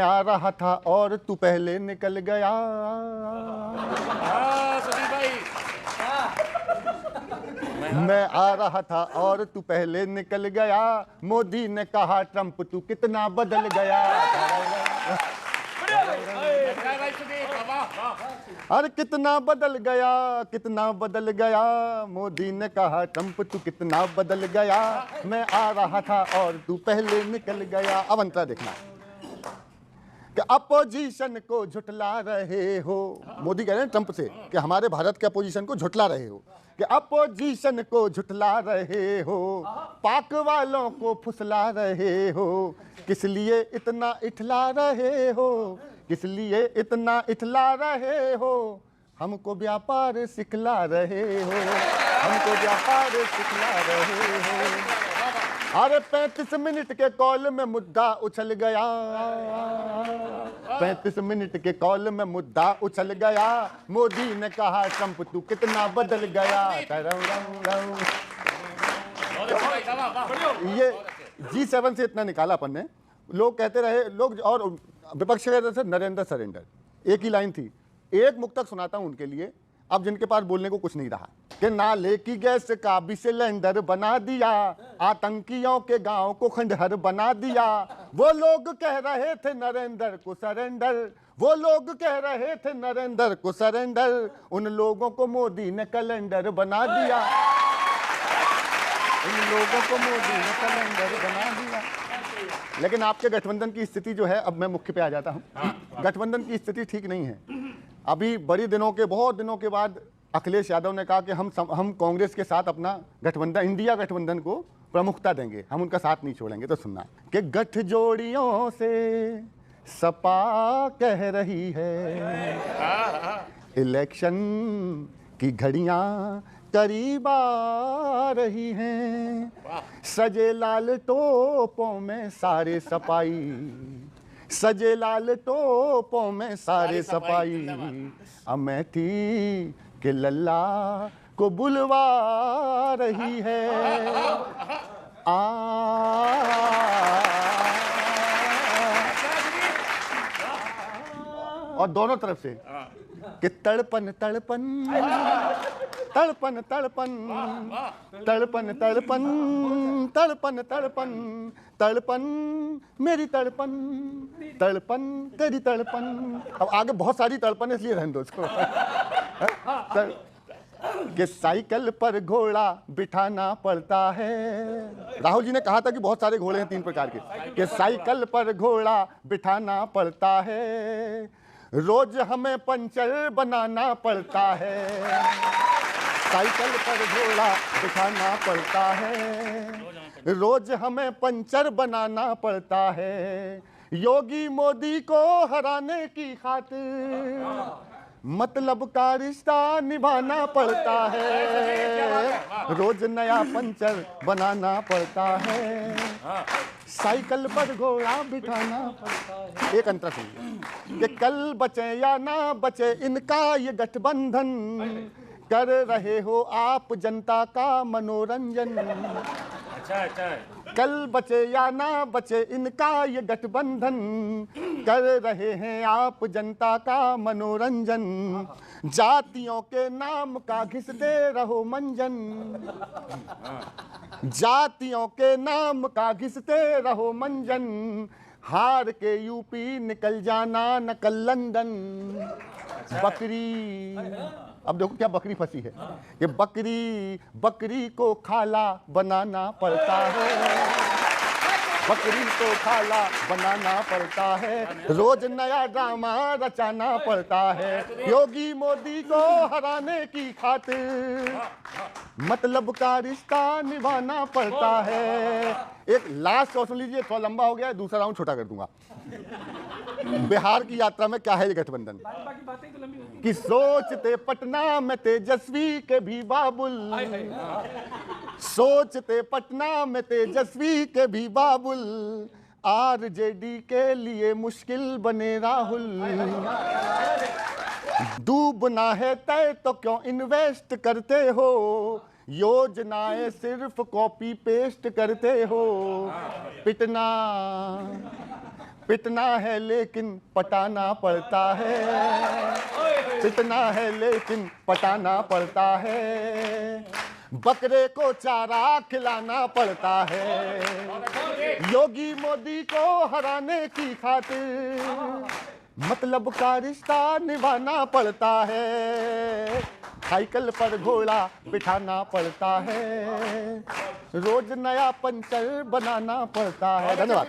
मैं आ रहा था और तू पहले निकल गया। मैं आ रहा था और तू पहले निकल गया। मोदी ने कहा ट्रंप तू कितना बदल गया। अरे कितना बदल गया, कितना बदल गया। मोदी ने कहा ट्रंप तू कितना बदल गया। मैं आ रहा था और तू पहले निकल गया। अब अंतरा देखना कि अपोजिशन को झुटला रहे हो। मोदी कह रहे हैं ट्रंप से कि हमारे भारत के अपोजिशन को झुटला रहे हो, कि अपोजिशन को झुटला रहे हो, पाक वालों को फुसला रहे हो। किस लिए इतना इठला रहे हो, किस लिए इतना इठला रहे हो। हमको व्यापार सिखला रहे हो, हमको व्यापार सिखला रहे हो। अरे 35 मिनट के कॉल में मुद्दा उछल गया। 35 मिनट के कॉल में मुद्दा उछल गया। मोदी ने कहा ट्रंप तू कितना बदल गया। ये G7 से इतना निकाला अपन ने। लोग कहते रहे, लोग और विपक्ष कहते थे नरेंद्र सरेंडर। एक ही लाइन थी, एक मुक्तक सुनाता हूं उनके लिए। अब जिनके पास बोलने को कुछ नहीं रहा कि नाले की गैस का भी सिलेंडर बना दिया, आतंकियों के गांव को खंडहर बना दिया। वो लोग कह रहे थे नरेंद्र को सरेंडर, वो लोग कह रहे थे नरेंद्र को सरेंडर। उन लोगों को मोदी ने कैलेंडर बना दिया, उन लोगों को मोदी ने कैलेंडर बना दिया। लेकिन आपके गठबंधन की स्थिति जो है, अब मैं मुख्य पे आ जाता हूं। गठबंधन की स्थिति ठीक नहीं है। अभी बहुत दिनों के बाद अखिलेश यादव ने कहा कि हम कांग्रेस के साथ अपना गठबंधन, इंडिया गठबंधन को प्रमुखता देंगे, हम उनका साथ नहीं छोड़ेंगे। तो सुनना कि गठजोड़ियों से सपा कह रही है, इलेक्शन की घड़ियां करीब आ रही हैं। सजे लाल टोपों में सारे सपाई, सजे लाल टोपों में सारे सपाई। अमेठी के लल्ला को बुलवा रही है। और दोनों तरफ से कि तड़पन तड़पन तड़पन तड़पन तड़पन तड़पन तड़पन तड़पन तड़पन मेरी तड़पन तड़पन तेरी तड़पन। अब आगे बहुत सारी तड़पन इसलिए रहने दो इसको। कि साइकिल पर घोड़ा बिठाना पड़ता है। राहुल जी ने कहा था कि बहुत सारे घोड़े हैं 3 प्रकार के, कि साइकिल पर घोड़ा बिठाना पड़ता है, रोज हमें पंचर बनाना पड़ता है। साइकिल पर घोड़ा बिठाना पड़ता है, रोज हमें पंचर बनाना पड़ता है। योगी मोदी को हराने की खातिर मतलब का रिश्ता निभाना पड़ता है, रोज नया पंचर बनाना पड़ता है। साइकिल पर घोड़ा बिठाना पड़ता है। एक अंतर सुनिए कि कल बचे या ना बचे इनका ये गठबंधन, कर रहे हो आप जनता का मनोरंजन। अच्छा। कल बचे या ना बचे इनका ये गठबंधन, कर रहे हैं आप जनता का मनोरंजन। जातियों के नाम का घिसते रहो मंजन, जातियों के नाम का घिसते रहो मंजन। हार के यूपी निकल जाना नकल लंदन। बकरी, अब देखो क्या बकरी फंसी है कि बकरी को खाला बनाना पड़ता है, बकरी को खाला बनाना पड़ता है, रोज नया ड्रामा रचाना पड़ता है। योगी मोदी को हराने की खातिर मतलब का रिश्ता निभाना पड़ता है। एक लास्ट और सुन लीजिए, थोड़ा लंबा हो गया है, दूसरा राउंड छोटा कर दूंगा। बिहार की यात्रा में क्या है ये गठबंधन कि सोचते पटना में तेजस्वी के भी बाबुल, सोचते पटना में तेजस्वी के भी बाबुल, आरजेडी के लिए मुश्किल बने राहुल। डूबना है तय तो क्यों इन्वेस्ट करते हो, योजनाएं सिर्फ कॉपी पेस्ट करते हो। पिटना पिटना है लेकिन पटाना पड़ता है, पिटना है लेकिन पटाना पड़ता है, बकरे को चारा खिलाना पड़ता है, योगी मोदी को हराने की खातिर मतलब का रिश्ता निभाना पड़ता है, साइकिल पर घोड़ा बिठाना पड़ता है, रोज नया पंचर बनाना पड़ता है। धन्यवाद।